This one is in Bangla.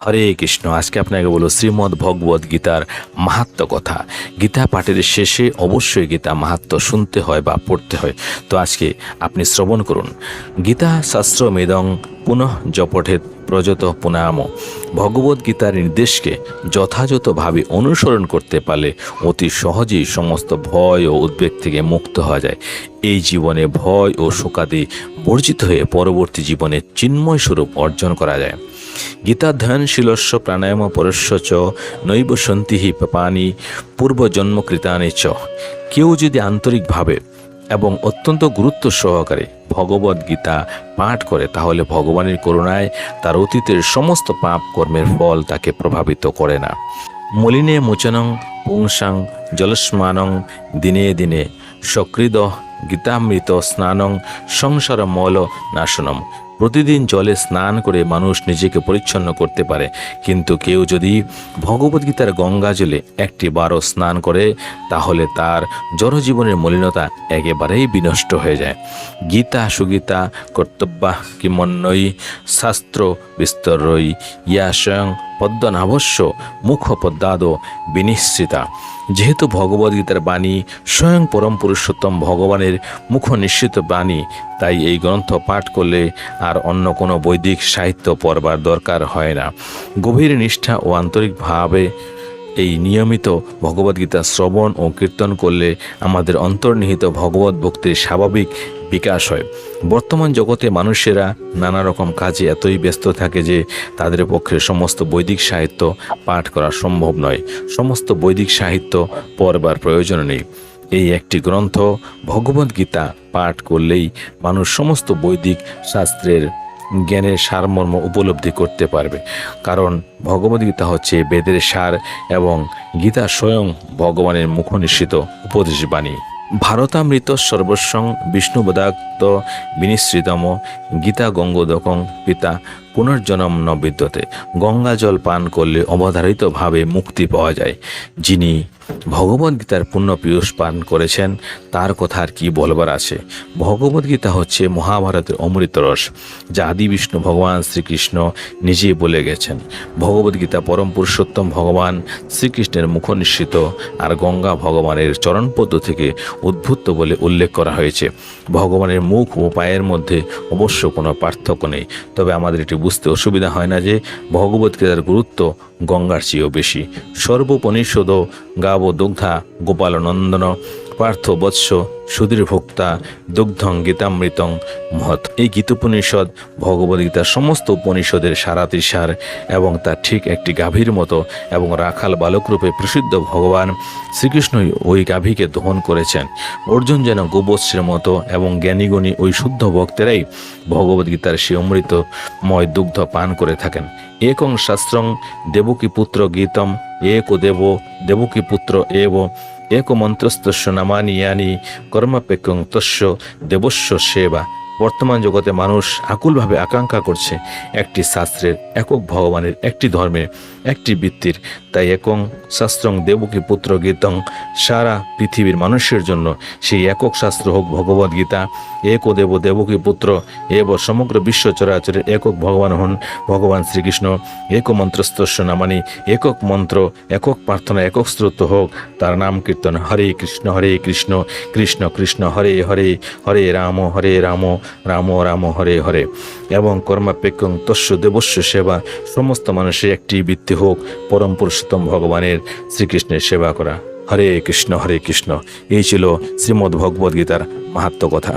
হরে কৃষ্ণ। আজকে আপনাকে বলবো শ্রীমদ্ ভগবদ গীতার মাহাত্ম্য কথা। গীতা পাঠের শেষে অবশ্যই গীতা মাহাত্ম্য শুনতে হয় বা পড়তে হয়। তো আজকে আপনি শ্রবণ করুন। গীতা শাস্ত্রমেদং পুনঃ জপঠেত প্রযত পুনাম। ভগবদ গীতার নির্দেশকে যথাযথভাবে অনুসরণ করতে পারলে অতি সহজেই সমস্ত ভয় ও উদ্বেগ থেকে মুক্ত হওয়া যায়। এই জীবনে ভয় ও শোকাদি বর্জিত হয়ে পরবর্তী জীবনে চিন্ময় স্বরূপ অর্জন করা যায়। গীতাধ্যয়নশীলস্য প্রাণায়াম পরস্য চ নৈব সন্তিহি পাপানি পূর্বজন্মকৃতানি চ। কেউ যদি আন্তরিকভাবে এবং অত্যন্ত গুরুত্ব সহকারে ভগবদ গীতা পাঠ করে তাহলে ভগবানের করুণায় তার অতীতের সমস্ত পাপ কর্মের ফল তাকে প্রভাবিত করে না। মলিনে মোচনং পুংসাং জলস্মানং দিনে দিনে সক্রিদ গীতামৃত স্নানং সংসার মল নাশনম। প্রতিদিন জলে স্নান করে মানুষ নিজেকে পরিচ্ছন্ন করতে পারে, কিন্তু কেউ যদি ভগবদ্গীতার গঙ্গা জলে একটি বারও স্নান করে তাহলে তার জড়জীবনের মলিনতা একেবারেই বিনষ্ট হয়ে যায়। গীতা সুগীতা কর্তব্যা কিমন্বয়ী শাস্ত্র বিস্তরই ইয়া স্বয়ং পদ্মনাভস্য মুখপদ্মাদ বিনিশ্চিতা। যেহেতু ভগবদ্গীতার বাণী স্বয়ং পরম পুরুষোত্তম ভগবানের মুখ নিশ্চিত বাণী, তাই এই গ্রন্থ পাঠ করলে আর অন্য কোনো বৈদিক সাহিত্য পড়বার দরকার হয় না। গভীর নিষ্ঠা ও আন্তরিকভাবে এই নিয়মিত ভগবদ্গীতা শ্রবণ ও কীর্তন করলে আমাদের অন্তর্নিহিত ভগবত ভক্তির স্বাভাবিক বিকাশ হয়। বর্তমান জগতে মানুষেরা নানা রকম কাজে এতই ব্যস্ত থাকে যে তাদের পক্ষে সমস্ত বৈদিক সাহিত্য পাঠ করা সম্ভব নয়। সমস্ত বৈদিক সাহিত্য পড়বার প্রয়োজন নেই। এই একটি গ্রন্থ ভগবদ্গীতা পাঠ করলেই মানুষ সমস্ত বৈদিক শাস্ত্রের জ্ঞানের সারমর্ম উপলব্ধি করতে পারবে, কারণ ভগবদ্গীতা হচ্ছে বেদের সার এবং গীতা স্বয়ং ভগবানের মুখনিশ্চিত উপদেশ বাণী। ভারতামৃত সর্বস্বং বিষ্ণুপদাক্ত বিনিশ্রিতম গীতা গঙ্গোদকং পিতা পুনর্জন্ম ন বিদ্যতে। গঙ্গা জল পান করলে অবধারিতভাবে মুক্তি পাওয়া যায়। যিনি ভগবদ্গীতার পূর্ণ পীয়ূষ পান করেছেন তার কথা আর কি বলবার আছে। ভগবদ্গীতা হচ্ছে মহাভারতের অমৃত রস, যা আদি বিষ্ণু ভগবান শ্রীকৃষ্ণ নিজেই বলে গেছেন। ভগবদ্গীতা পরম পুরুষোত্তম ভগবান শ্রীকৃষ্ণের মুখনিশ্চিত, আর গঙ্গা ভগবানের চরণপদ্ম থেকে উদ্ভূত বলে উল্লেখ করা হয়েছে। ভগবানের মুখ ও পায়ের মধ্যে অবশ্য কোনো পার্থক্য নেই, তবে আমাদের এটি বুঝতে অসুবিধা হয় না যে ভগবদ্গীতার গুরুত্ব গঙ্গার চেয়েও বেশি। সর্বোপনিষদ গাব দুগ্ধা গোপাল নন্দন পার্থ বৎস সুধীর ভোক্তা দুগ্ধং গীতামৃতং মহৎ। এই গীতোপনিষদ ভগবদ্গীতার সমস্ত উপনিষদের সারাতিসার এবং তার ঠিক একটি গাভীর মতো, এবং রাখাল বালকরূপে প্রসিদ্ধ ভগবান শ্রীকৃষ্ণই ওই গাভীকে দহন করেছেন। অর্জুন যেন গোবৎসের মতো, এবং জ্ঞানীগুণী ওই শুদ্ধ ভক্তেরাই ভগবদ্গীতার সেই অমৃতময় দুগ্ধ পান করে থাকেন। একং শাস্ত্রং দেবকী পুত্র গীতম এক দেব দেবকী পুত্র এব এক মন্ত্রস্তস্য নামানি ইয়ানি কর্মাপেক্ষং তস্য দেবস্য সেবা। বর্তমান জগতে মানুষ আকুলভাবে আকাঙ্ক্ষা করছে একটি শাস্ত্রের, একক ভগবানের, একটি ধর্মের, একটি বৃত্তির। তাই একং শাস্ত্রং দেবকী পুত্র গীতং, সারা পৃথিবীর মানুষের জন্য সেই একক শাস্ত্র হোক ভগবদ্গীতা। এক দেব দেবকী পুত্র এব, সমগ্র বিশ্ব চরাচরের একক ভগবান হন ভগবান শ্রীকৃষ্ণ। এক মন্ত্রস্তস্য নামানি, একক মন্ত্র, একক প্রার্থনা, একক স্রোত হোক তার নাম কীর্তন। হরে কৃষ্ণ কৃষ্ণ কৃষ্ণ হরে হরে, হরে রাম রাম রাম হরে হরে। এবং কর্মাপেক্ষং তস্য দেবস্য সেবা, সমস্ত মানুষের একটি বৃত্তি হোক পরম পুরুষোত্তম ভগবানের শ্রীকৃষ্ণের সেবা করা। হরে কৃষ্ণ এই ছিল শ্রীমদ্ ভগবদ্গীতার মাহাত্ম্য কথা।